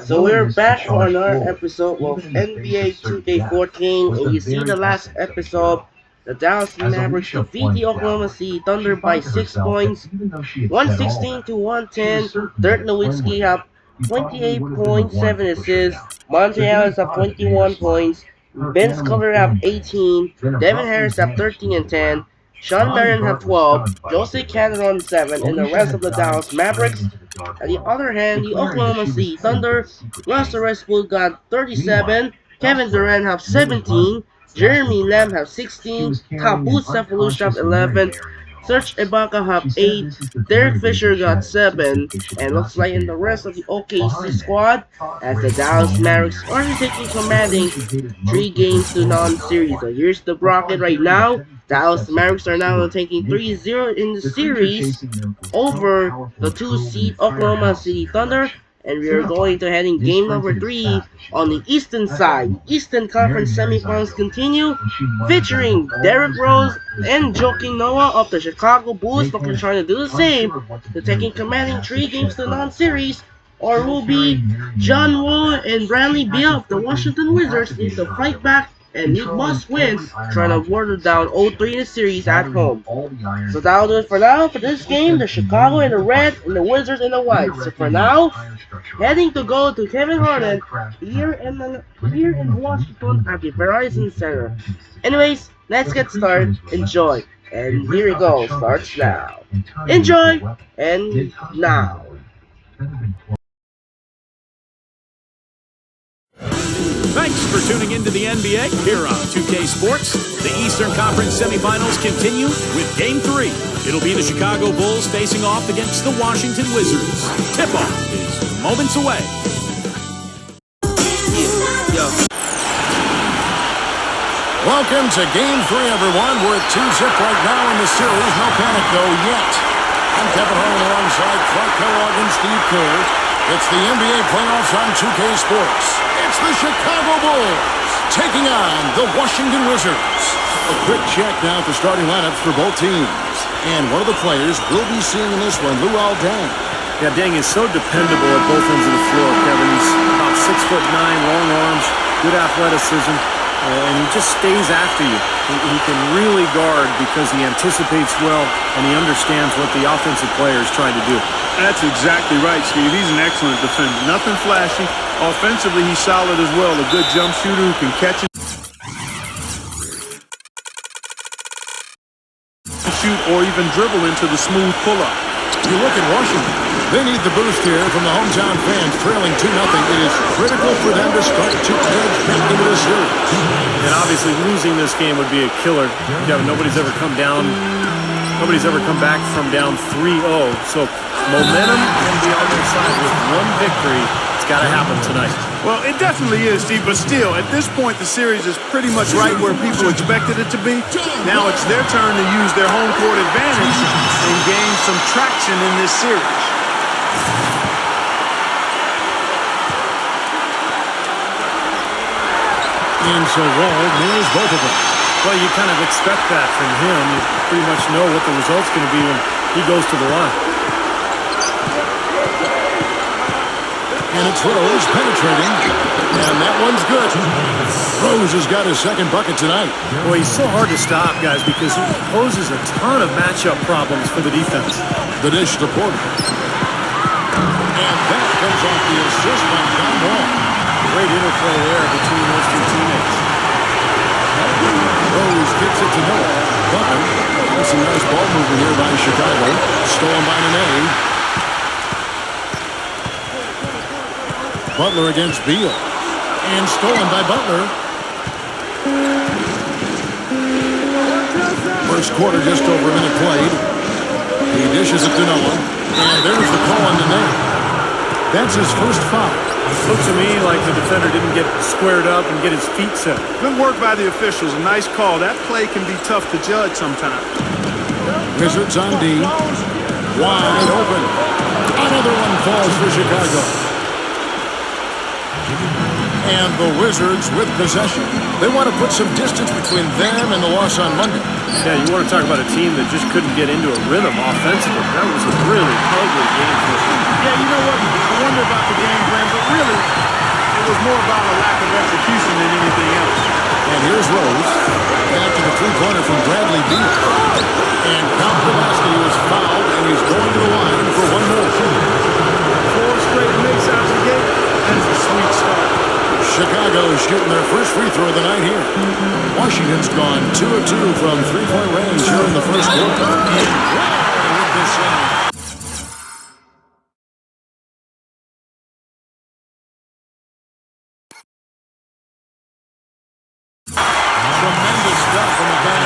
So we're back for another episode of NBA 2K14, and you see the last episode, the Dallas Mavericks defeat the Oklahoma City Thunder by 6 points, 116 to 110. Dirk Nowitzki have 28.7 assists, Monte Ellis have 21 points, Vince Carter have 18, Devin Harris have 13 and 10, Sean Marion have 12, Jose Cannon 7, and the rest of the Dallas Mavericks. On the other hand, the Oklahoma City Thunder, Russell Westbrook got 37, Kevin Durant have 17, Jeremy Lamb have 16, Tabu Sefalouche have 11, Serge Ibaka have 8, Derek Fisher got 7, and looks like in the rest of the OKC squad, as the Dallas Mavericks are taking commanding 3 games to none series. So here's the bracket right now. Dallas Mavericks are now taking 3-0 in the series over the 2-seed Oklahoma City Thunder, and we are going to head in game number 3 on the Eastern side. Eastern Conference semifinals continue, featuring Derrick Rose and Joakim Noah of the Chicago Bulls, looking trying to do the same, to taking commanding 3 games to none series, or will be John Wall and Bradley Beal of the Washington Wizards need to fight back and need must wins, trying to water down 0-3 in the series at home. So that'll do it for now for this game. The Chicago in the red and the Wizards in the white. So for now, heading to go to Kevin Harlan here in Washington at the Verizon Center. Anyways, let's get started. Enjoy. And here it goes. Starts now. Enjoy. And now. Thanks for tuning into the NBA here on 2K Sports. The Eastern Conference semifinals continue with Game 3. It'll be the Chicago Bulls facing off against the Washington Wizards. Tip-off is moments away. Welcome to Game 3, everyone. We're at 2-zip right now in the series. No panic, though, yet. I'm Kevin Harlan alongside Clark Kellogg and Steve Kerr. It's the NBA playoffs on 2K Sports. It's the Chicago Bulls taking on the Washington Wizards. A quick check now at the starting lineups for both teams. And one of the players we'll be seeing in this one, Luol Deng. Yeah, Deng is so dependable at both ends of the floor, Kevin. He's about 6'9", long arms, good athleticism, and he just stays after you. He can really guard because he anticipates well and he understands what the offensive player is trying to do. That's exactly right, Steve. He's an excellent defender. Nothing flashy. Offensively, he's solid as well. A good jump shooter who can catch it, shoot, or even dribble into the smooth pull-up. You look at Washington. They need the boost here from the hometown fans, trailing 2-0. It is critical for them to start to edge back into the series. And obviously losing this game would be a killer. Kevin, nobody's ever come back from down 3-0. So momentum can be on their side with one victory. It's got to happen tonight. Well, it definitely is, Steve, but still, at this point, the series is pretty much right where people expected it to be. Now it's their turn to use their home court advantage and gain some traction in this series. And so Wall nails both of them. Well, you kind of expect that from him. You pretty much know what the result's going to be when he goes to the line. And it's Rose penetrating. And that one's good. Rose has got his second bucket tonight. Boy, he's so hard to stop, guys, because he poses a ton of matchup problems for the defense. The dish to Porter. And that comes off the assist by John Wall. Great interplay there between those two teammates. Rose kicks it to Noah. Butler. That's some nice ball movement here by Chicago. Stolen by Nene. Butler against Beal. And stolen by Butler. First quarter, just over a minute played. He dishes it to Noah. And there's the call on Nene. That's his first foul. Looked to me like the defender didn't get squared up and get his feet set. Good work by the officials. A nice call. That play can be tough to judge sometimes. Wizards on D. Wide open. Another one falls for Chicago. And the Wizards with possession. They want to put some distance between them and the loss on Monday. Yeah, you want to talk about a team that just couldn't get into a rhythm offensively. That was a really ugly game for them. Yeah, you know what? I wonder about the game plan, but really, it was more about a lack of execution than anything else. And here's Rose. Back to the three-pointer from Bradley Beal. And Kowalski was fouled, and he's going to the line for one more. 4 straight makes out the gate. That's a sweet start. Chicago shooting their first free throw of the night here. Washington's gone 2 of 2 from three-point range here in the first quarter. With this tremendous stuff from a guy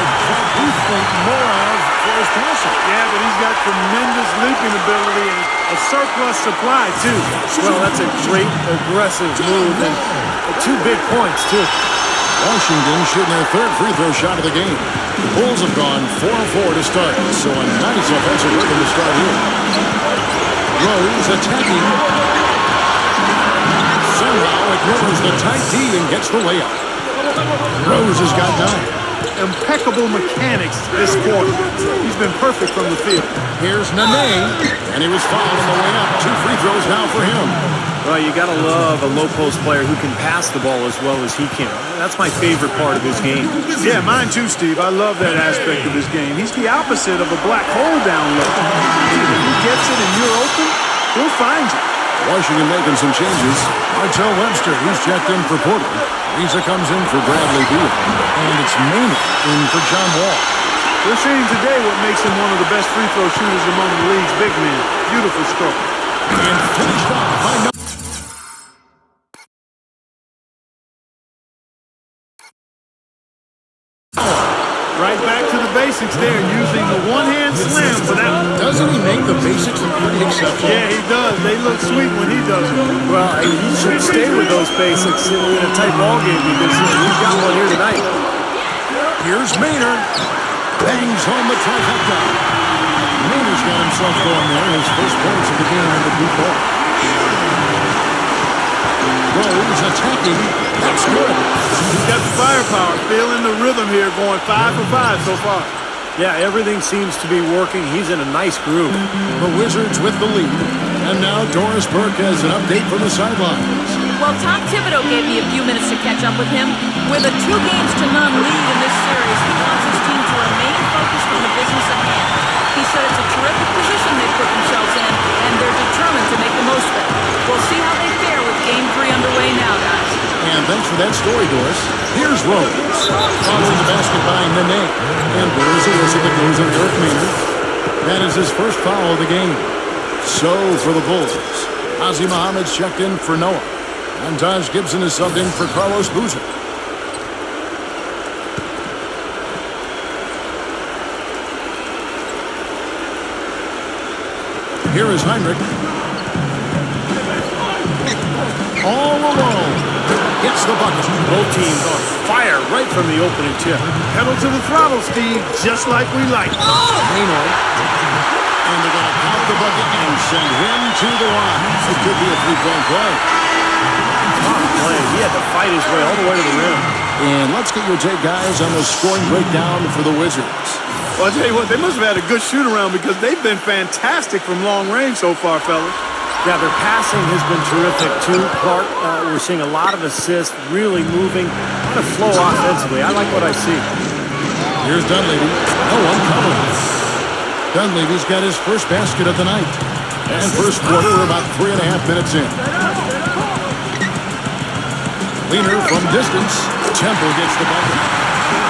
we think more of for his passing. Yeah, but he's got tremendous leaping ability and a surplus supply, too. Well, that's a great aggressive move and 2 big points, too. Washington shooting their third free throw shot of the game. The Bulls have gone 4-4 to start, so a nice offensive rhythm to start here. Rose attacking. Somehow ignores the tight D and gets the layup. Rose has got 9. Impeccable mechanics this quarter. He's been perfect from the field. Here's Nene, and he was fouled on the way up. 2 free throws now for him. Well, you got to love a low-post player who can pass the ball as well as he can. That's my favorite part of his game. Yeah, mine too, Steve. I love that aspect of his game. He's the opposite of a black hole down low. If he gets it and you're open, he'll find you. Washington making some changes. Martell Webster, he's checked in for Portland. Lisa comes in for Bradley Beal. And it's Maynard in for John Wall. We're seeing today what makes him one of the best free throw shooters among the league's big men. Beautiful stroke. And finished off by no. Right back to the basics there, using the one-hand slam for that one. Doesn't he make the basics look pretty exceptional? Yeah, he does. They look sweet when he does it. Well, he should stay with those basics in a tight ball game because he's got one here tonight. Here's Maynard. Bangs home the trifecta. Maynard's got himself going there. His first points of the game in the deep ball. Rose attacking. That's good. He's got the firepower, feeling the rhythm here, going 5 for 5 so far. Yeah, everything seems to be working. He's in a nice groove. The Wizards with the lead. And now Doris Burke has an update from the sidelines. Well, Tom Thibodeau gave me a few minutes to catch up with him. With a 2-0 lead in this series, he wants his team to remain focused on the business at hand. He said it's a terrific position they've put themselves in, and they're determined to make the most of it. We'll see how they fare with Game 3 underway now, guys. And thanks for that story, Doris. Here's Rose. Following the basket by Nene. And there's a whistle that goes on Eric Maynard. That is his first foul of the game. So for the Bulls, Ozzie Muhammad's checked in for Noah. And Taj Gibson is subbed in for Carlos Boozer. Here is Heinrich. All alone. Gets the bucket. Both teams on fire right from the opening tip. Pedal to the throttle, Steve, just like we like. Maynard. And they're going to count the bucket and send him to the line. It could be a three-point play. Tough play. He had to fight his way all the way to the rim. And let's get your take, guys, on the scoring breakdown for the Wizards. Well, I'll tell you what, they must have had a good shoot-around because they've been fantastic from long range so far, fellas. Yeah, their passing has been terrific, too. Clark, we're seeing a lot of assists, really moving. A lot of flow offensively. I like what I see. Here's Dunleavy. No one covering. Dunleavy's got his first basket of the night. And first quarter, we're about 3.5 minutes in. Leaner from distance. Temple gets the bucket.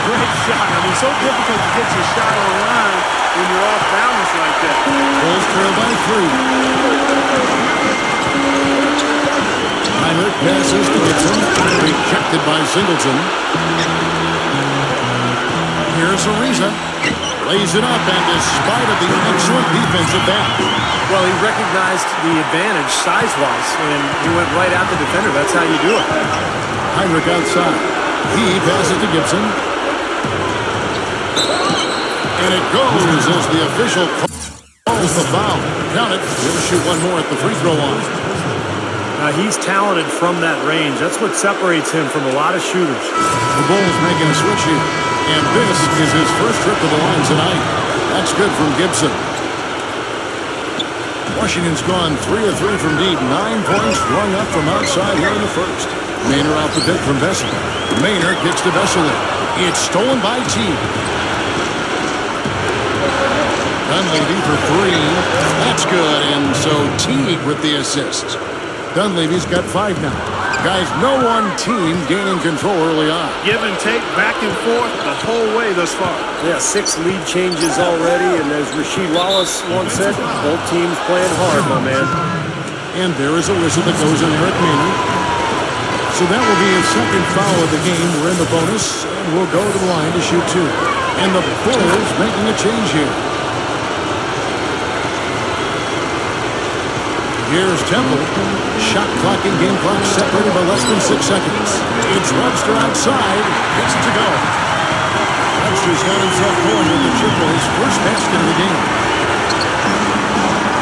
Great shot. I mean, so difficult to get your shot on line when you're off balance like that. Bulls trail by 3. Heinrich passes to Gibson. Rejected by Singleton. Here's Ariza. Lays it up, and despite of the excellent defense at that. Well, he recognized the advantage size-wise, and he went right at the defender. That's how you do it. Heinrich outside. He passes to Gibson. And it goes as the official calls the foul. Count it. He'll shoot one more at the free throw line. He's talented from that range. That's what separates him from a lot of shooters. The Bulls making a switch here. And this is his first trip to the line tonight. That's good from Gibson. Washington's gone 3 of 3 from deep. 9 points rung up from outside here in the first. Maynard off the pick from Vesely. Maynard gets to Vesely. It's stolen by Teague. Dunleavy for 3. That's good. And so Teague with the assist. Dunleavy's got 5 now. Guys, no one team gaining control early on. Give and take, back and forth the whole way thus far. Yeah, 6 lead changes already, and as Rasheed Wallace once said, both teams playing hard, my man. And there is a whistle that goes on Eric Maynard. So that will be his second foul of the game. We're in the bonus, and we'll go to the line to shoot 2. And the Bulls making a change here. Here's Temple. Shot clock and game clock separated by less than 6 seconds. It's Webster outside. Gets it to go. Webster's got himself going with the triple, his first basket of the game.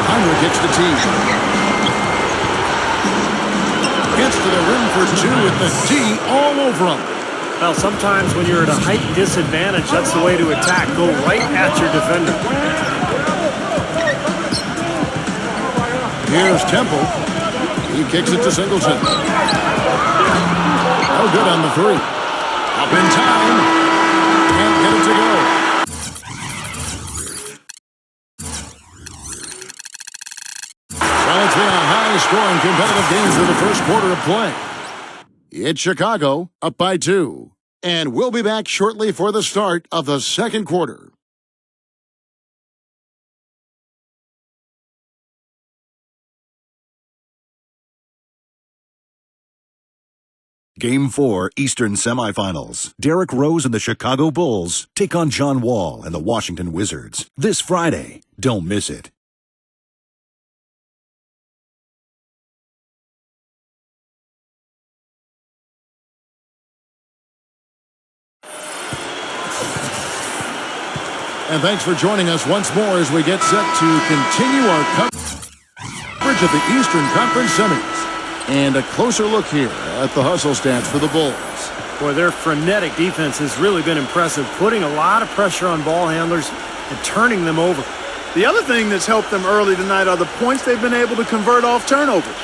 Heinrich gets the tee. Gets to the rim for 2 with the tee all over him. Well, sometimes when you're at a height disadvantage, that's the way to attack. Go right at your defender. Here's Temple. He kicks it to Singleton. Oh, good on the 3. Up in time. Can't get it to go. Well, it's been a high-scoring competitive game for the first quarter of play. It's Chicago up by 2. And we'll be back shortly for the start of the second quarter. Game 4 Eastern Semifinals. Derrick Rose and the Chicago Bulls take on John Wall and the Washington Wizards this Friday. Don't miss it. And thanks for joining us once more as we get set to continue our coverage of the Eastern Conference Semis. And a closer look here at the hustle stats for the Bulls. Boy, their frenetic defense has really been impressive, putting a lot of pressure on ball handlers and turning them over. The other thing that's helped them early tonight are the points they've been able to convert off turnovers.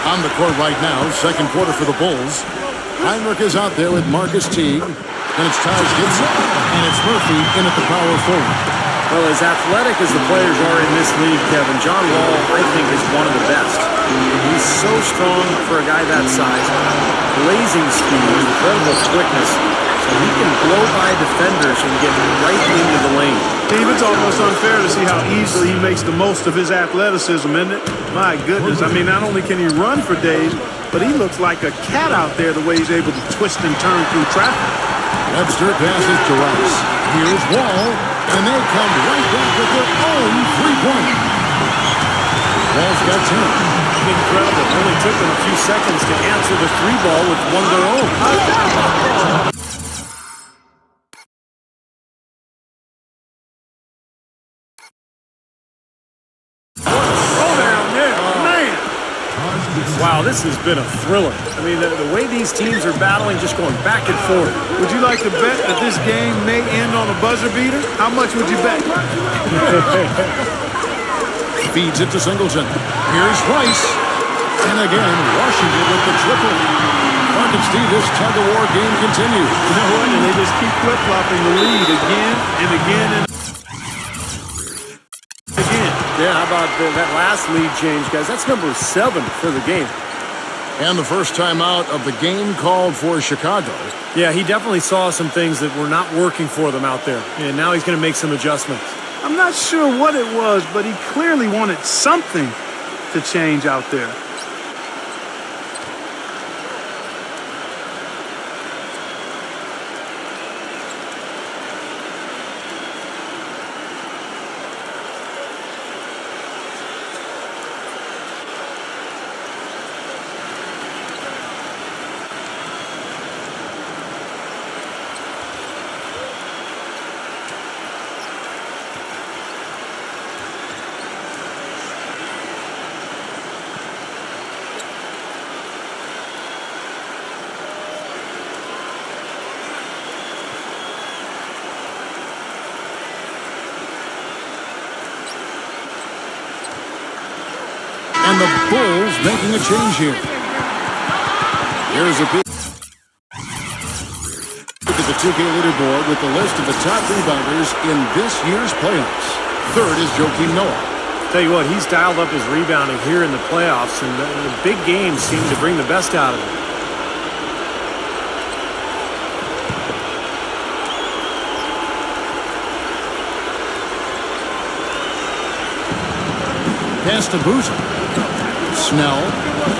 On the court right now, second quarter for the Bulls. Heinrich is out there with Marcus Teague. And it's Taj Gibson. And it's Murphy in at the power forward. Well, as athletic as the players are in this league, Kevin, John Wall, I think, is one of the best. He's so strong for a guy that size. Blazing speed, incredible quickness. So he can blow by defenders and get right into the lane. Steve, it's almost unfair to see how easily he makes the most of his athleticism, isn't it? My goodness. I mean, not only can he run for days, but he looks like a cat out there the way he's able to twist and turn through traffic. Webster passes to Rice. Here's Wall, and they come right back with their own three-pointer. Wall's got 10. Incredible. Only took them a few seconds to answer the 3-ball with one of their own. Wow, this has been a thriller. I mean, the way these teams are battling, just going back and forth. Would you like to bet that this game may end on a buzzer beater? How much would you bet? Feeds it to Singleton. Here's Rice. And again, Washington with the triple. Mark and Steve, this tug-of-war game continues. You know what? And they just keep flip-flopping the lead again and again and again. Yeah, how about that last lead change, guys? That's number 7 for the game. And the first time out of the game called for Chicago. Yeah, he definitely saw some things that were not working for them out there. And now he's going to make some adjustments. I'm not sure what it was, but he clearly wanted something to change out there. And the Bulls making a change here. Here's a big look at the 2K leaderboard with the list of the top rebounders in this year's playoffs. Third is Joakim Noah. Tell you what, he's dialed up his rebounding here in the playoffs, and the big games seem to bring the best out of him. Pass to Boozer. Snell.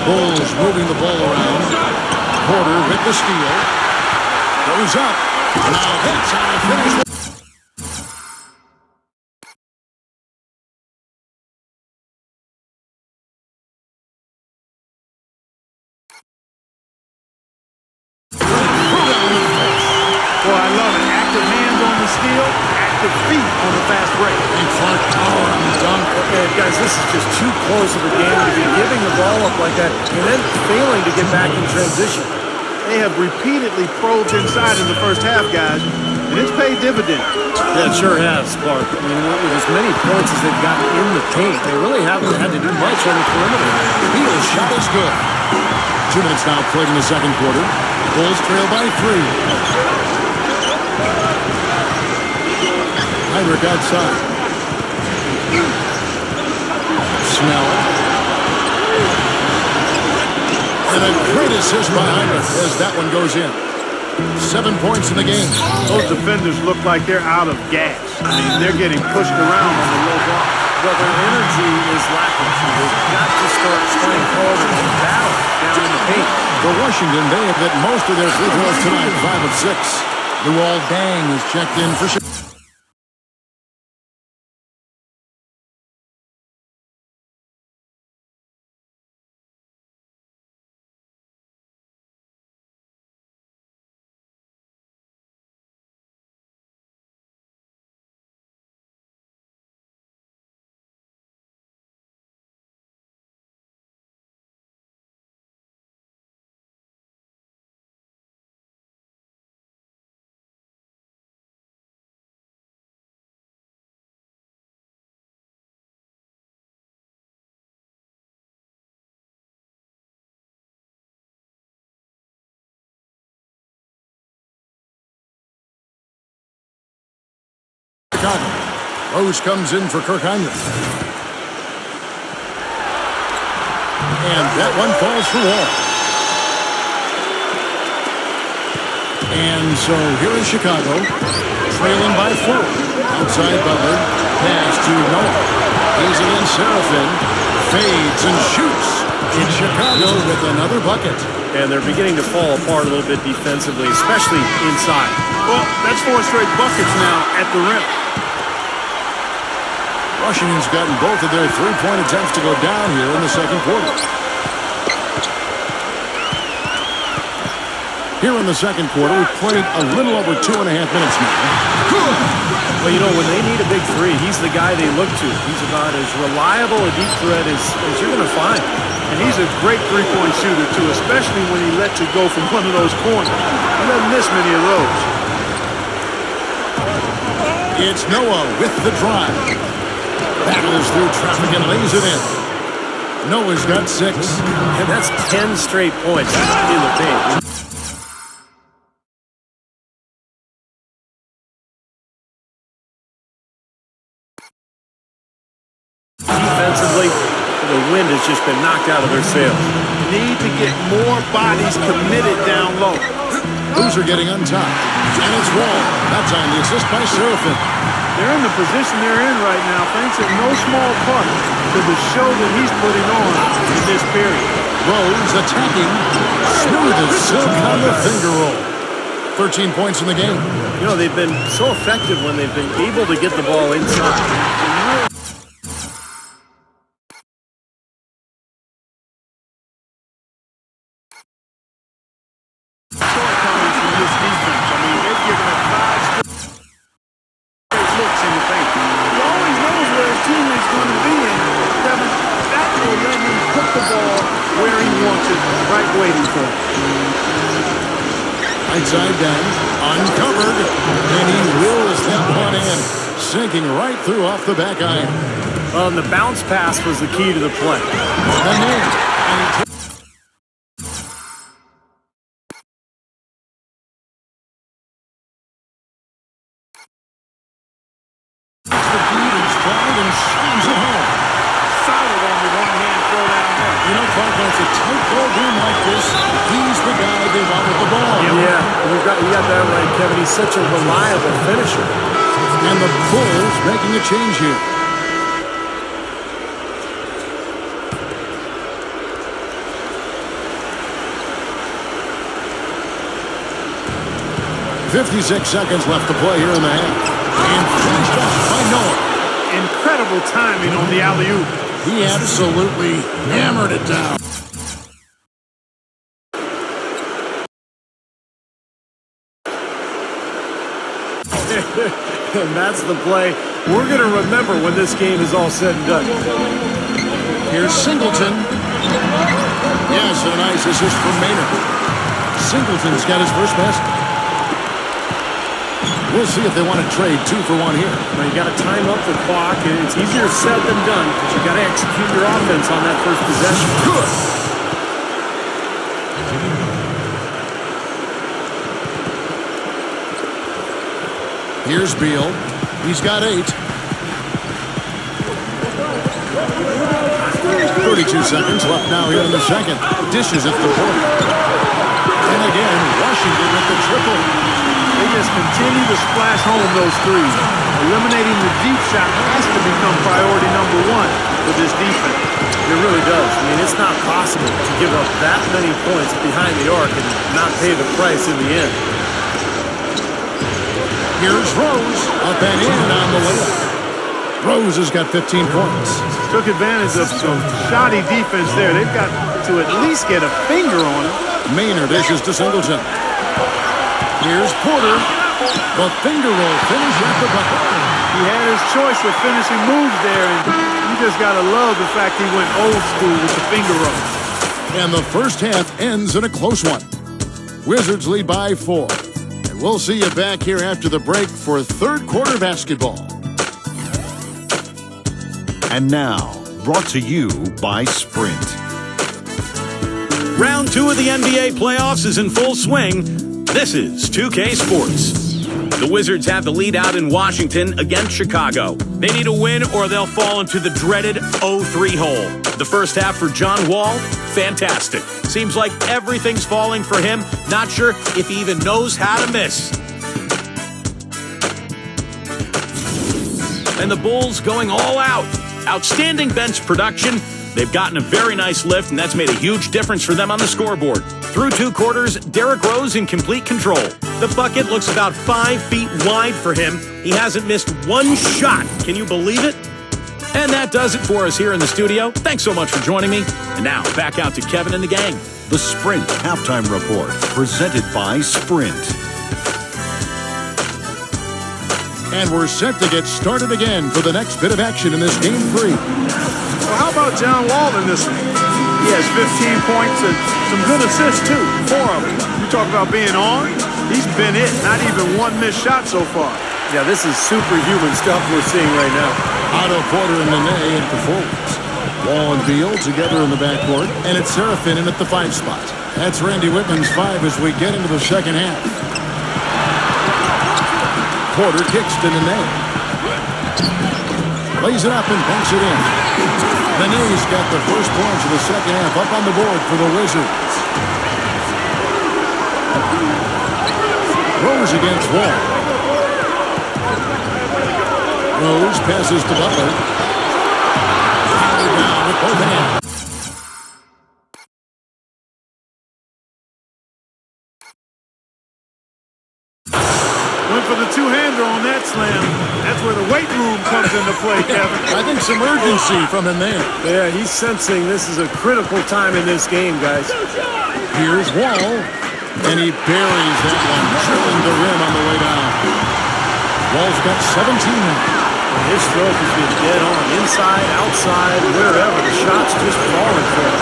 Bulls moving the ball around. Porter with the steal. Goes up. Now that's how to finish. Boy, I love it. Active hands on the steal, active feet on the fast break. And Clark power on the dunk. And guys, this is just too close of a game to be giving the ball up like that and then failing to get back in transition. They have repeatedly probed inside in the first half, guys, and it's paid dividends. Yeah, it sure has, Clark. I mean, with as many points as they've gotten in the paint, they really haven't had to do much on the perimeter. Beal's shot is good. 2 minutes now played in the second quarter. Bulls trail by 3. Heinrich outside. Snell. And a great assist by Heinrich as that one goes in. 7 points in the game. Those defenders look like they're out of gas. I mean, they're getting pushed around on the low block. Well, their energy is lacking. They've got to start playing harder and battle down in the paint. For Washington, they have hit most of their free throws tonight, 5 of 6. Luol Deng is checked in for Chicago. Rose comes in for Kirk Heinrich. And that one falls for Wall. And so here is Chicago, trailing by 4. Outside Butler, pass to Noah. He's against Seraphin, fades and shoots. In Chicago with another bucket. And they're beginning to fall apart a little bit defensively, especially inside. Well, that's 4 straight buckets now at the rim. Washington's gotten both of their three-point attempts to go down here in the second quarter. Here in the second quarter, we've played a little over 2.5 minutes now. Well, you know, when they need a big three, he's the guy they look to. He's about as reliable a deep threat as you're going to find. And he's a great three-point shooter, too, especially when he lets it go from one of those corners. He doesn't miss many of those. It's Noah with the drive. Battles through traffic and lays it in. Noah's got 6. And that's 10 straight points in the paint. Defensively, the wind has just been knocked out of their sails. Need to get more bodies committed down low. Boozer getting on top. And it's Wall. That time the assist by Seraphin. They're in the position they're in right now thanks in no small part to the show that he's putting on in this period. Rose attacking. Smooth as silk on the finger roll. 13 points in the game. You know, they've been so effective when they've been able to get the ball inside. Shortcomings from this defense. I mean, they've given up 5 straight looks in the paint. He always knows where his teammate's going to be, and Kevin, that will let him put the ball where he wants it, right waiting for it. Right side down, uncovered, and he wills that one in, sinking right through off the back iron. The bounce pass was the key to the play. Solid on the one-hand throw down there. You know, Clark, when it's a tight ball game like this, he's the guy they want with the ball. Yeah, you got that right, Kevin. He's such a reliable finisher. And the Bulls making a change here. "56 seconds left to play here in the half. And finished off by Noah. Incredible timing on the alley-oop. He absolutely hammered it down. And that's the play we're going to remember when this game is all said and done. Here's Singleton. Yes, a nice assist from Maynard. Singleton's got his first basket. We'll see if they want to trade 2 for 1 here. Well, you got to time up the clock, and it's easier said than done because you got to execute your offense on that first possession. Good. Here's Beal. He's got 8. 32 seconds left now here in the second. Dishes at the point. And again, Washington with the triple. They just continue to splash home those threes. Eliminating the deep shot has to become priority number 1 with this defense. It really does. I mean, it's not possible to give up that many points behind the arc and not pay the price in the end. Here's Rose. Up and in on the layup. Rose has got 15 points. Took advantage of some shoddy defense there. They've got to at least get a finger on it. Maynard dishes to Singleton. Here's Porter. The finger roll finish at the bucket. He had his choice of finishing moves there, and you just got to love the fact he went old school with the finger roll. And the first half ends in a close one. Wizards lead by 4. And we'll see you back here after the break for third quarter basketball. And now, brought to you by Sprint. Round 2 of the NBA playoffs is in full swing. This is 2K Sports. The Wizards have the lead out in Washington against Chicago. They need a win or they'll fall into the dreaded 0-3 hole. The first half for John Wall, fantastic. Seems like everything's falling for him. Not sure if he even knows how to miss. And the Bulls going all out. Outstanding bench production. They've gotten a very nice lift, and that's made a huge difference for them on the scoreboard. Through 2 quarters, Derrick Rose in complete control. The bucket looks about 5 feet wide for him. He hasn't missed 1 shot. Can you believe it? And that does it for us here in the studio. Thanks so much for joining me. And now, back out to Kevin and the gang. The Sprint Halftime Report, presented by Sprint. And we're set to get started again for the next bit of action in this game 3. Well, how about John Wall in this one? He has 15 points and some good assists, too. 4 of them. You talk about being on, he's been it. Not even 1 missed shot so far. Yeah, this is superhuman stuff we're seeing right now. Otto Porter and Nene at the forwards. Wall and Beal together in the backcourt. And it's Serafin in at the 5 spot. That's Randy Whitman's 5 as we get into the second half. Porter kicks to Nene. Lays it up and banks it in. Nene's got the first points of the second half up on the board for the Wizards. Rose against Wall. Rose passes to Butler. Down with both hands. Went for the two-hander on that slam. That's where the weight room comes into play, Kevin. I think some urgency from him there. Yeah, he's sensing this is a critical time in this game, guys. Here's Wall. And he buries that one, drilling the rim on the way down. Wall's got 17 now. His stroke has been dead on. Inside, outside, wherever. The shot's just falling for him.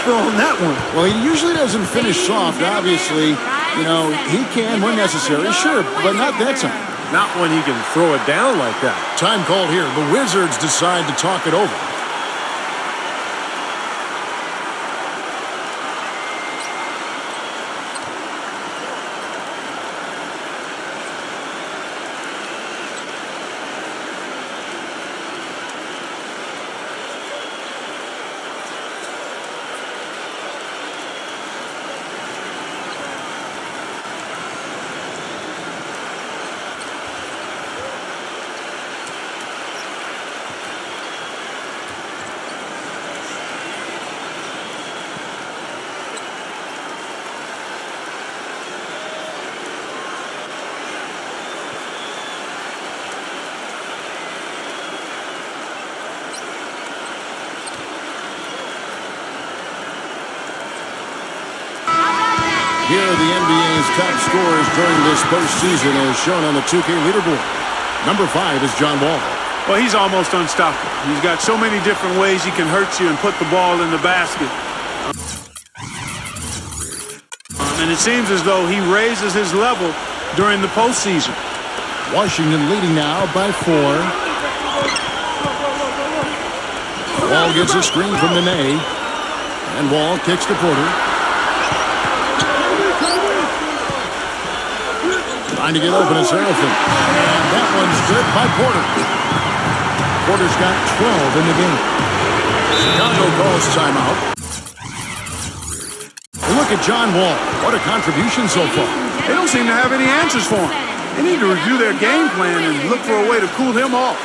feel on that one? Well, he usually doesn't finish soft, obviously. You know, he can when necessary, sure, but not that time. Not when he can throw it down like that. Time called here. The Wizards decide to talk it over. Here are the NBA's top scorers during this postseason as shown on the 2K leaderboard. Number 5 is John Wall. Well, he's almost unstoppable. He's got so many different ways he can hurt you and put the ball in the basket. And it seems as though he raises his level during the postseason. Washington leading now by 4. Wall gets a screen from Nene. And Wall kicks to Porter. Trying to get open is Harrelson. And that one's good by Porter. Porter's got 12 in the game. Chicago calls timeout. Look at John Wall. What a contribution so far. They don't seem to have any answers for him. They need to review their game plan and look for a way to cool him off.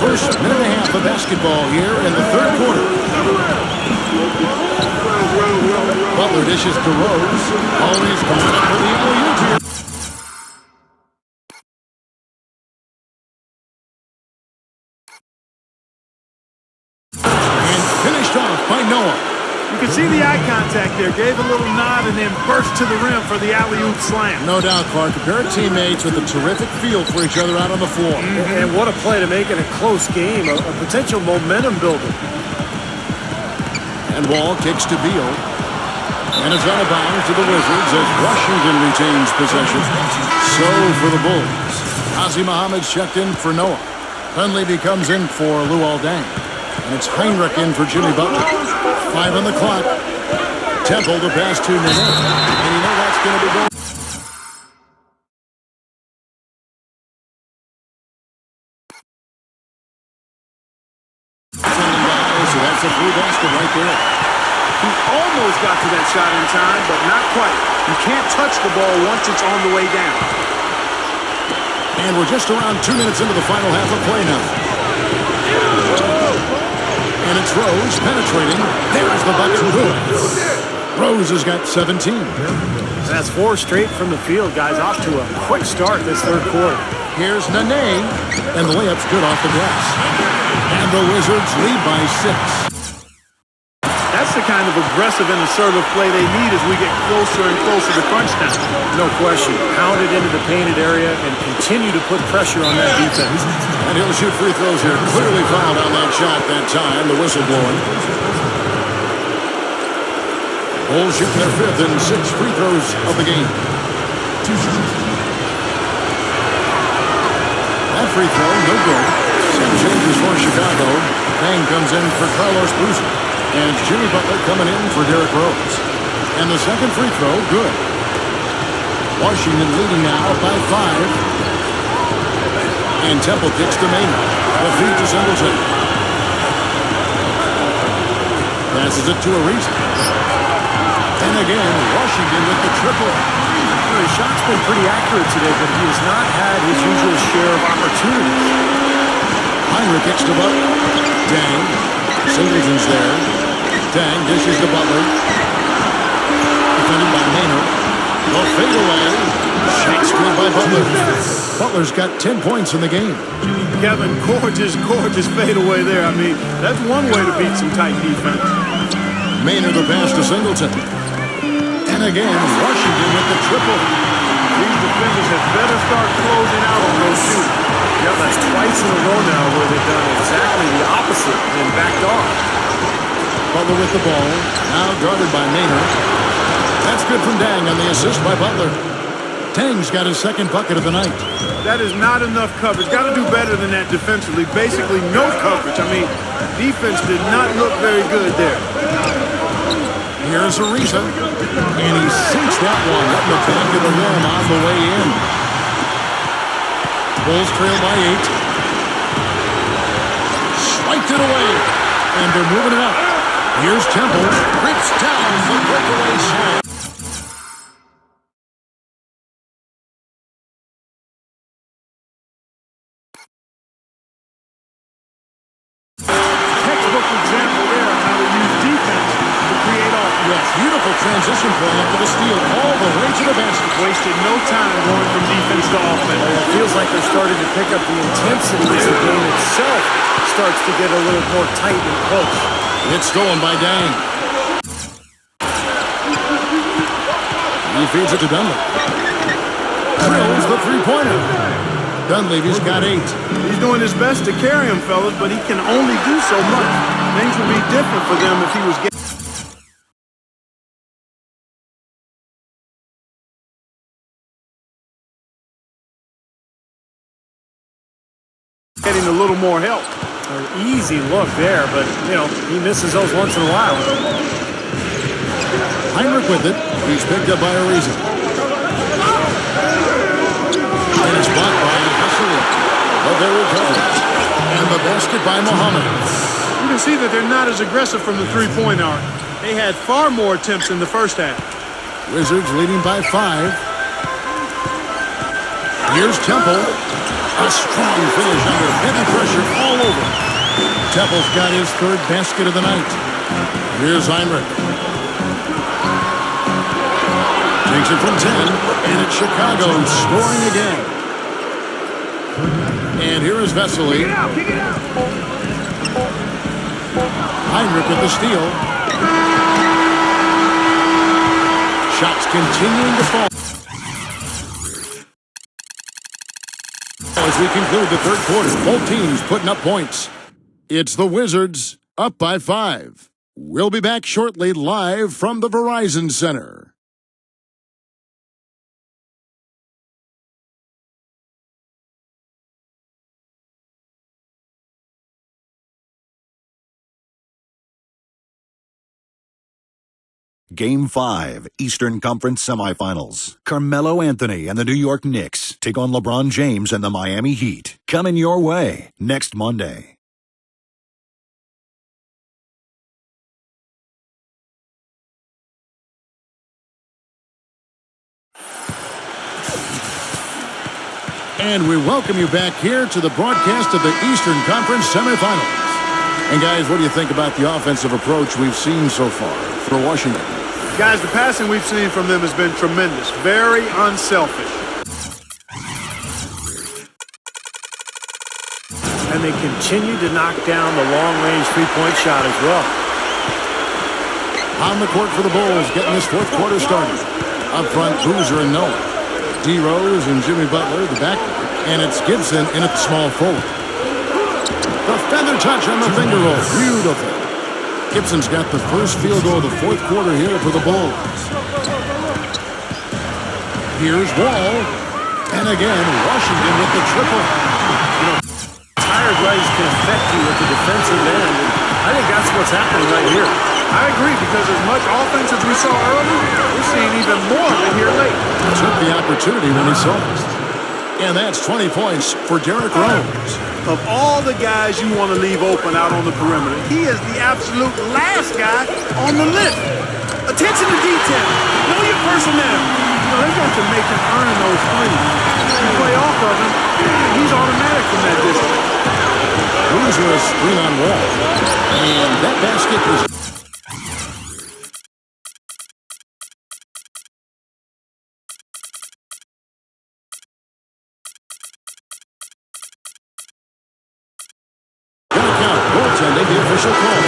First minute and a half of basketball here in the third quarter. Butler dishes to Rose. Always going up for the alley-oop here. And finished off by Noah. You can see the eye contact there. Gave a little nod and then burst to the rim for the alley-oop slam. No doubt, Clark. A pair of teammates with a terrific feel for each other out on the floor. And what a play to make it a close game, a potential momentum builder. And Wall kicks to Beal. And it's out of bounds to the Wizards as Washington retains possession. So for the Bulls, Ozzie Muhammad's checked in for Noah. Hunley comes in for Luol Deng. And it's Heinrich in for Jimmy Butler. 5 on the clock. Temple to pass to Nene. And you know that's going to be going. So that's a free basket right there. He almost got to that shot in time, but not quite. You can't touch the ball once it's on the way down. And we're just around 2 minutes into the final half of play now. And it's Rose penetrating. There's the bucket. Good. Rose has got 17. That's 4 straight from the field, guys. Off to a quick start this third quarter. Here's Nene. And the layup's good off the glass. And the Wizards lead by 6. That's the kind of aggressive and assertive play they need as we get closer and closer to crunch time. No question. Pound it into the painted area and continue to put pressure on that defense. And he'll shoot free throws here. Clearly fouled on that shot that time. The whistle blowing. Bulls shooting their fifth and 6 free throws of the game. That free throw, no good. Some changes for Chicago. Bang comes in for Carlos Boozer. And it's Jimmy Butler coming in for Derrick Rose. And the second free throw, good. Washington leading now by 5. And Temple kicks to Maynard. The feed to Singleton. Passes it to Ariza. And again, Washington with the triple. His shot's been pretty accurate today, but he has not had his usual share of opportunities. Heinrich kicks to Butler. Dang. Singleton's there. Dang dishes to Butler. Defended by Maynard. The fadeaway. Shot scored by Butler. Butler's got 10 points in the game. Kevin, gorgeous fadeaway there. I mean, that's one way to beat some tight defense. Maynard the pass to Singleton. And again, Washington with the triple. These defenders had better start closing out on those shoots. Yep, that's twice in a row now where they've done exactly the opposite and backed off. Butler with the ball. Now guarded by Maynard. That's good from Dang on the assist by Butler. Tang's got his second bucket of the night. That is not enough coverage. Got to do better than that defensively. Basically no coverage. I mean, defense did not look very good there. Here's Ariza. And he sinks that one up the back of the rim on the way in. Bulls trail by 8. Swiped it away. And they're moving it up. Here's Temple. Rips down the breakaway slam. Textbook example there of how to use defense to create offense. Yes, beautiful transition play after the steal all the way to the basket. Wasted no time going from defense to offense. It feels like they're starting to pick up the intensity as the game itself starts to get a little more tight and close. It's stolen by Dang. He feeds it to Dunleavy. Drills the three-pointer. Dunleavy's got 8. He's doing his best to carry him, fellas, but he can only do so much. Things would be different for them if he was getting a little more help. An easy look there, but, you know, he misses those once in a while. Heinrich with it. He's picked up by Ariza. And it's blocked by Hassan. But they recover. And the basket by Muhammad. You can see that they're not as aggressive from the three-point arc. They had far more attempts in the first half. Wizards leading by 5. Here's Temple. A strong finish under heavy pressure all over. Temple's got his third basket of the night. Here's Heinrich. Takes it from 10, and it's Chicago scoring again. And here is Vesely. Heinrich with the steal. Shots continuing to fall. As we conclude the third quarter, both teams putting up points. It's the Wizards up by 5. We'll be back shortly live from the Verizon Center. Game 5, Eastern Conference Semifinals. Carmelo Anthony and the New York Knicks take on LeBron James and the Miami Heat. Coming your way next Monday. And we welcome you back here to the broadcast of the Eastern Conference Semifinals. And guys, what do you think about the offensive approach we've seen so far for Washington? Guys, the passing we've seen from them has been tremendous. Very unselfish. And they continue to knock down the long-range three-point shot as well. On the court for the Bulls, getting this fourth quarter started. Up front, Boozer and Noah. D. Rose and Jimmy Butler, the backcourt. And it's Gibson in at small forward. The feather touch on the finger roll. Beautiful. Gibson's got the first field goal of the fourth quarter here for the Bulls. Here's Wall. And again, Washington with the triple. Tired legs can affect you at the defensive end. And I think that's what's happening right here. I agree, because as much offense as we saw early, we're seeing even more of it here late. Took the opportunity when he saw it. And that's 20 points for Derrick Rose. Of all the guys you want to leave open out on the perimeter, he is the absolute last guy on the list. Attention to detail. Know your personnel. They've got to make him earn those threes. You play off of him, he's automatic from that distance. Loser a screen on Wall. And that basket was... Goaltending, the official call.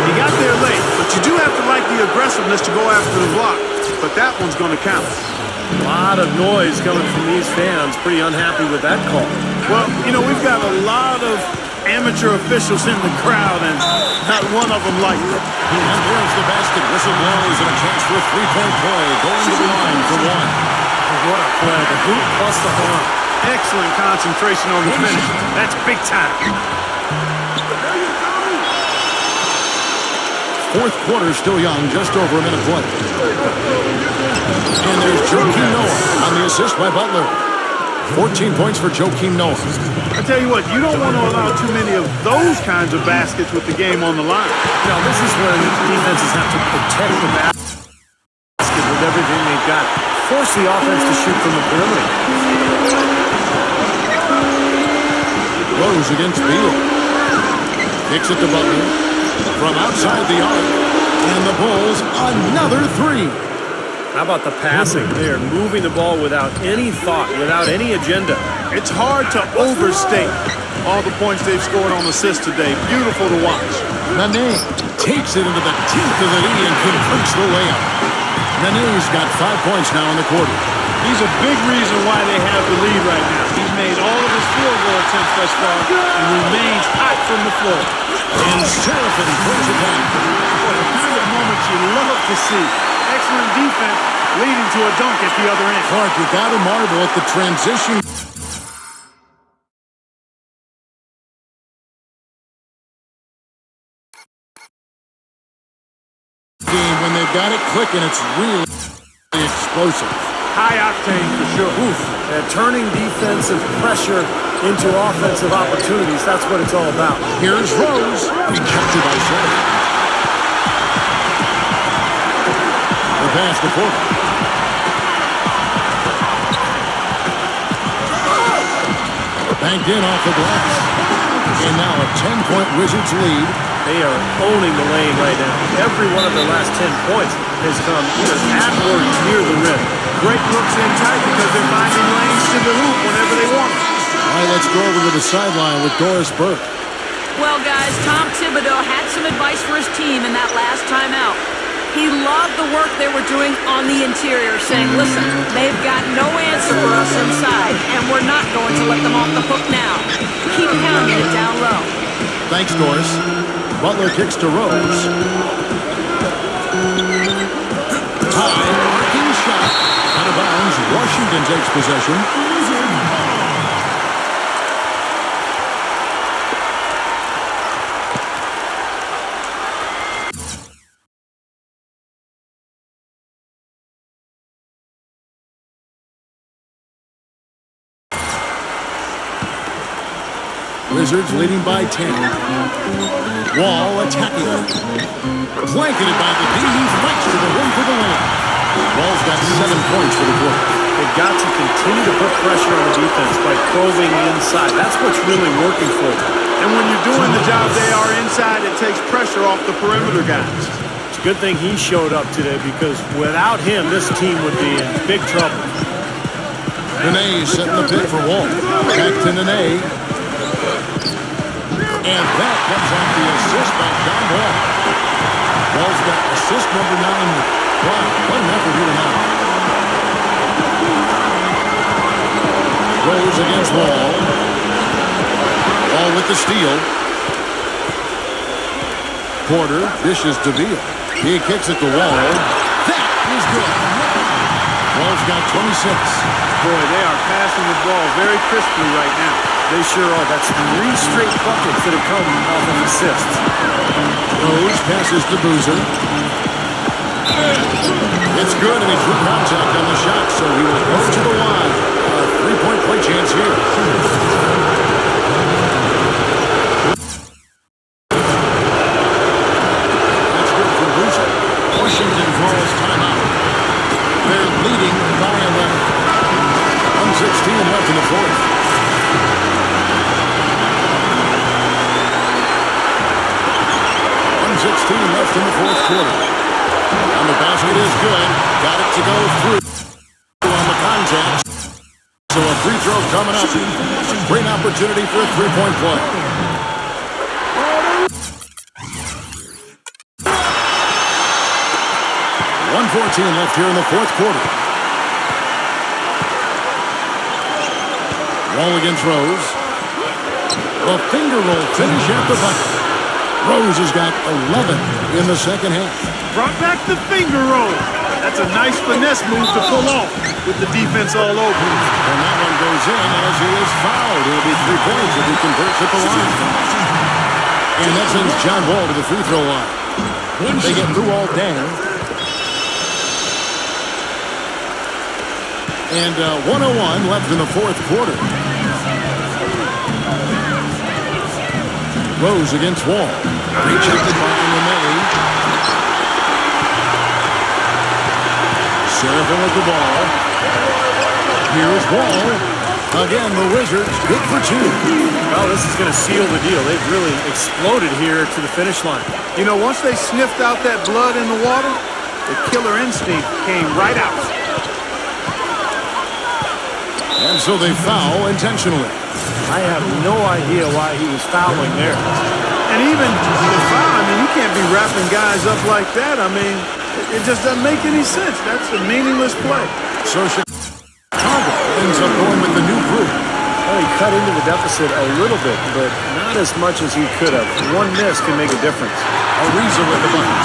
He got there late, but you do have to like the aggressiveness to go after the block. But that one's going to count. A lot of noise coming from these fans. Pretty unhappy with that call. Well, we've got a lot of amateur officials in the crowd, and not one of them like it. And there's the basket. Whistle blows and a chance for a three-point play. Going to the line for one. What a play. The hoop plus the horn. Excellent concentration on the finish. That's big time. Fourth quarter still young, just over a minute play. And there's Joakim Noah on the assist by Butler. 14 points for Joakim Noah. I tell you what, you don't want to allow too many of those kinds of baskets with the game on the line. Now, this is when defenses have to protect the basket with everything they've got. Force the offense to shoot from the perimeter. Rose against Beal. Kicks it to Butler. From outside the arc, and the Bulls another three. How about the passing? They are moving the ball without any thought, without any agenda. It's hard to overstate all the points they've scored on assists today. Beautiful to watch. Nene takes it into the teeth of the knee and completes the layup. Nene's got 5 points now in the quarter. He's a big reason why they have the lead right now. He's made all of his field goal attempts thus far and remains hot from the floor. And Seraphin throws it down. The kind of moments you love to see. Excellent defense leading to a dunk at the other end. Clark, you got to marvel at the transition. Game when they've got it clicking, it's really explosive. High octane for sure. Oof. Turning defensive pressure into offensive opportunities. That's what it's all about. Here's Rose. Rejected by Seraphin. The pass to Porter. Banked in off the glass. And now a 10-point Wizards lead. They are owning the lane right now. Every one of their last 10 points has come either at or near the rim. Great looks in tight because they're finding lanes to the hoop whenever they want it. All right, let's go over to the sideline with Doris Burke. Well, guys, Tom Thibodeau had some advice for his team in that last time out. He loved the work they were doing on the interior, saying, listen, they've got no answer for us inside, and we're not going to let them off the hook now. Keep pounding it down low. Thanks, Doris. Butler kicks to Rose. High, arcing shot. Out of bounds. Washington takes possession. Wizards leading by 10. Wall attacking. Blanketed by the D. He fights to the rim for the layup. Wall's got 7 points for the quarter. They've got to continue to put pressure on the defense by probing inside. That's what's really working for them. And when you're doing the job they are inside, it takes pressure off the perimeter guys. It's a good thing he showed up today because without him, this team would be in big trouble. Nene setting the pick for Wall. Back to Nene. And that comes off the assist by John Wall. Wall's got assist number 9. Wow, what an effort here tonight. Rose against Wall. Wall with the steal. Porter dishes to Beal. He kicks it to Wall. That is good. Wall's got 26. Boy, they are passing the ball very crisply right now. They sure are. That's 3 straight buckets that have come off of assists. Rose passes to Boozer. It's good, and he drew contact on the shot, so he will go to the line. A 3-point play chance here. That's good for Boozer. Washington calls timeout. They're leading by 11. 1:16 left in the fourth. Left in the fourth quarter. And the basket is good. Got it to go through on the contact. So a free throw coming up. Great opportunity for a 3-point play. .114 left here in the fourth quarter. Wall against Rose. A finger roll finish at the bucket. Rose has got 11 in the second half. Brought back the finger roll. That's a nice finesse move to pull off with the defense all over him. And that one goes in as he is fouled. It'll be 3 points if he converts at the line. And that sends John Wall to the free throw line. They get Lou all down. And 1:01 left in the fourth quarter. Rose against Wall. Rejected by Lamelli. Serafin with the ball. Here's Wall. Again, the Wizards good for 2. Well, this is going to seal the deal. They've really exploded here to the finish line. You know, once they sniffed out that blood in the water, the killer instinct came right out. And so they foul intentionally. I have no idea why he was fouling there. And even the foul, I mean, you can't be wrapping guys up like that. I mean, it just doesn't make any sense. That's a meaningless play. So Chicago ends up going with the new group. Well, he cut into the deficit a little bit, but not as much as he could have. One miss can make a difference. Ariza with the bucket.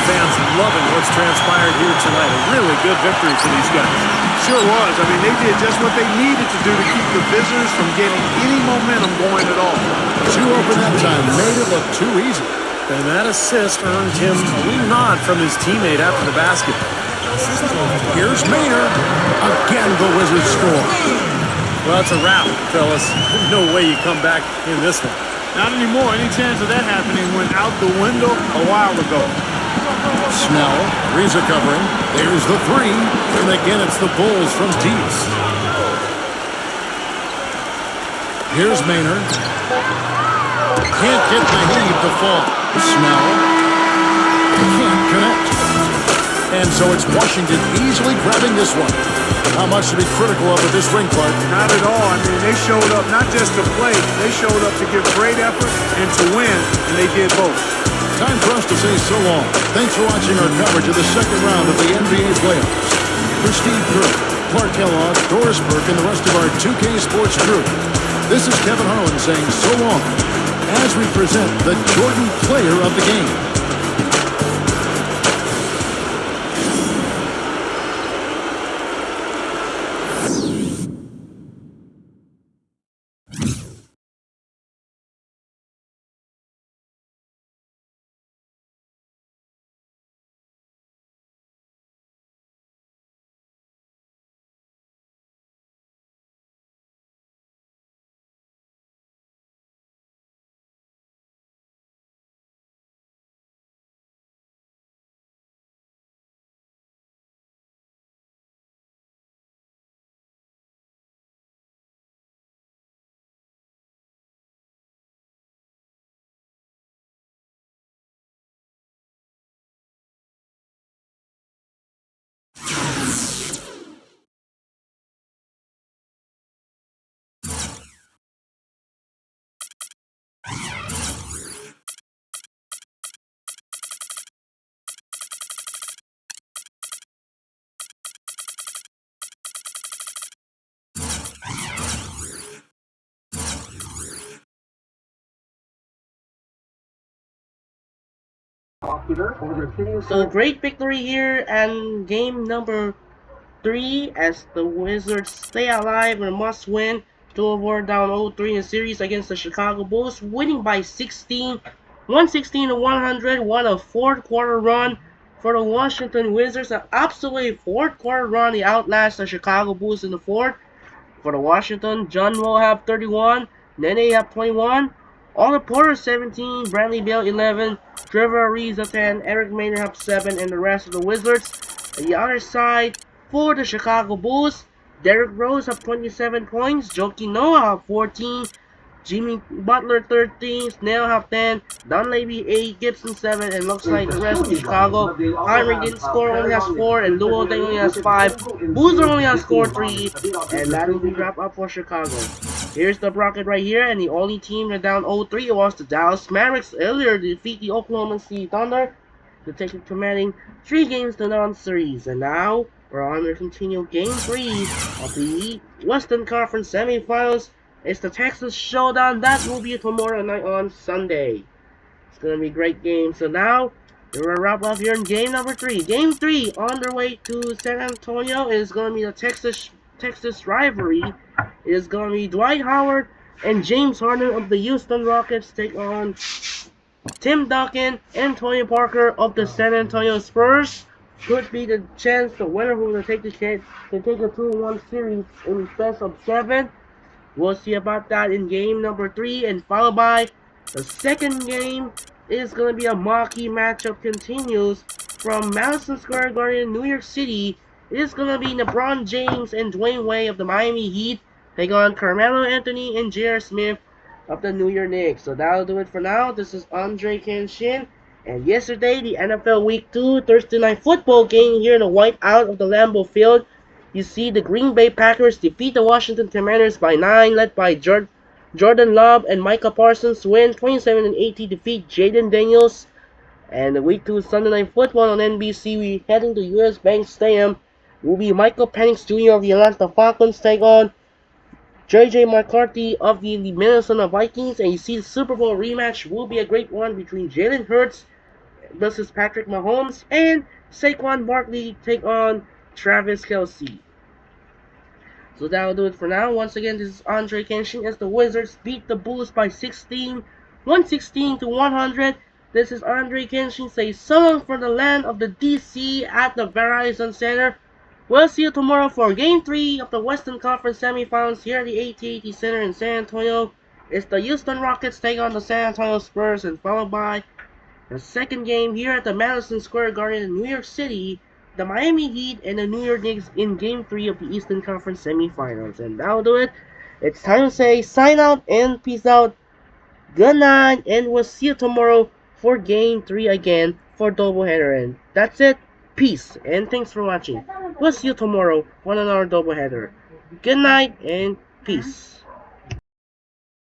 Fans loving what's transpired here tonight. A really good victory for these guys. Sure was. I mean, they did just what they needed to do to keep the visitors from getting any momentum going at all. 2 open that time. Made it look too easy. And that assist earned him a wee nod from his teammate after the basket. Here's Maynard. Again, the Wizards score. Well, it's a wrap, fellas. There's no way you come back in this one. Not anymore. Any chance of that happening went out the window a while ago. Snell, Ariza covering. There's the 3. And again, it's the Bulls from Teets. Here's Maynard. Can't get the heave to fall. Snell. Can't connect. And so it's Washington easily grabbing this one. Not much to be critical of at this ring, Clark. Not at all. I mean, they showed up not just to play. They showed up to give great effort and to win, and they did both. Time for us to say so long. Thanks for watching our coverage of the second round of the NBA playoffs. For Steve Kerr, Clark Kellogg, Doris Burke, and the rest of our 2K Sports crew, this is Kevin Harlan saying so long as we present the Jordan Player of the Game. So great victory here and game number 3 as the Wizards stay alive and must win to avoid down 0-3 in the series against the Chicago Bulls, winning by 16, 116 to 100. What a fourth quarter run for the Washington Wizards. An absolute fourth quarter run. They outlast the Chicago Bulls in the fourth. For the Washington, John Wall have 31, Nene have 21, Otto Porter 17, Bradley Beal 11, Trevor Ariza 10, Eric Maynard have 7, and the rest of the Wizards. On the other side, for the Chicago Bulls, Derrick Rose have 27 points, Joakim Noah have 14, Jimmy Butler 13, Snell have 10, Dunleavy 8, Gibson 7, and looks like the rest of Chicago. Heinrich didn't score, only has 4, and Luol Deng only has 5. Boozer only has scored 3, and that will be wrap up for Chicago. Here's the bracket right here, and the only team that down 0-3 was the Dallas Mavericks. Earlier, they defeat the Oklahoma City Thunder to take it commanding 3 games to none series. And now, we're on to continue Game 3 of the Western Conference Semifinals. It's the Texas Showdown. That will be tomorrow night on Sunday. It's going to be a great game. So now, we're going to wrap up here in game number 3. Game 3 on their way to San Antonio is going to be the Texas rivalry. It is going to be Dwight Howard and James Harden of the Houston Rockets take on Tim Duncan and Tony Parker of the San Antonio Spurs. Could be the chance the winner who will take the chance to take a 2-1 series in best of 7. We'll see about that in game number 3, and followed by the second game is going to be a marquee matchup continues from Madison Square Garden, New York City. It is going to be LeBron James and Dwayne Wade of the Miami Heat take on Carmelo Anthony and J.R. Smith of the New York Knicks. So that'll do it for now. This is Andre Kenshin. And yesterday, the NFL Week 2 Thursday Night Football game here in the whiteout of the Lambeau Field. You see the Green Bay Packers defeat the Washington Commanders by 9, led by Jordan Love and Micah Parsons win 27-18, defeat Jaden Daniels. And the Week 2 Sunday Night Football on NBC, we heading to US Bank Stadium. Will be Michael Penix Jr. of the Atlanta Falcons take on J.J. McCarthy of the Minnesota Vikings. And you see the Super Bowl rematch will be a great one between Jalen Hurts versus Patrick Mahomes, and Saquon Barkley take on Travis Kelce. So that'll do it for now. Once again, this is Andre Kenshin as the Wizards beat the Bulls by 16, 116 to 100. This is Andre Kenshin. Say so long for the land of the DC at the Verizon Center. We'll see you tomorrow for Game 3 of the Western Conference Semifinals here at the AT&T Center in San Antonio. It's the Houston Rockets take on the San Antonio Spurs, and followed by the second game here at the Madison Square Garden in New York City, the Miami Heat and the New York Knicks in Game 3 of the Eastern Conference Semifinals. And that'll do it. It's time to say sign out and peace out. Good night, and we'll see you tomorrow for Game 3 again for doubleheader. And that's it. Peace, and thanks for watching. We'll see you tomorrow for another doubleheader. Good night, and peace.